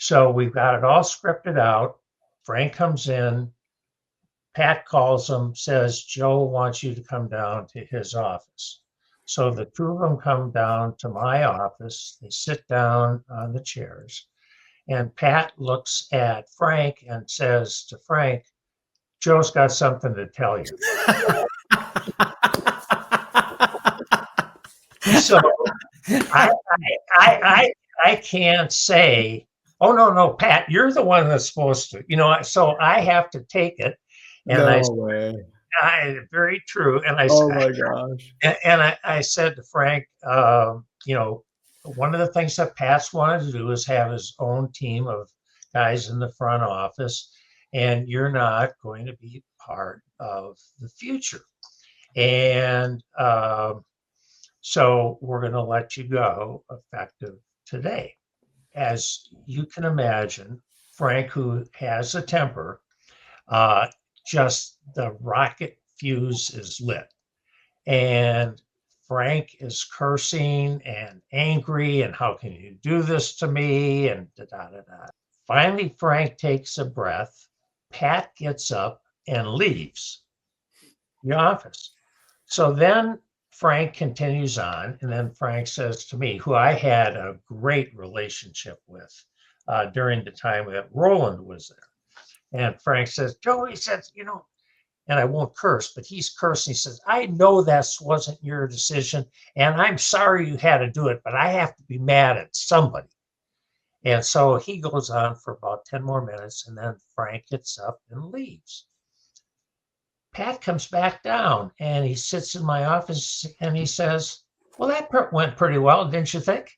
So we've got it all scripted out. Frank comes in. Pat calls him, says, Joe wants you to come down to his office. So the two of them come down to my office. They sit down on the chairs. And Pat looks at Frank and says to Frank, Joe's got something to tell you. So I can't say, oh, no, Pat, you're the one that's supposed to, so I have to take it. And no way. Very true. And oh my gosh. And I said to Frank, one of the things that Pat's wanted to do is have his own team of guys in the front office, and you're not going to be part of the future. And so we're going to let you go effective today. As you can imagine, Frank, who has a temper, just the rocket fuse is lit. And Frank is cursing and angry, and how can you do this to me? And da-da-da-da. Finally, Frank takes a breath. Pat gets up and leaves the office. So then Frank continues on, and then Frank says to me, who I had a great relationship with during the time that Roland was there. And Frank says, Joe, he says, and I won't curse, but he's cursing. He says, I know that wasn't your decision, and I'm sorry you had to do it, but I have to be mad at somebody. And so he goes on for about 10 more minutes, and then Frank gets up and leaves. Pat comes back down, and he sits in my office, and he says, well, that went pretty well, didn't you think?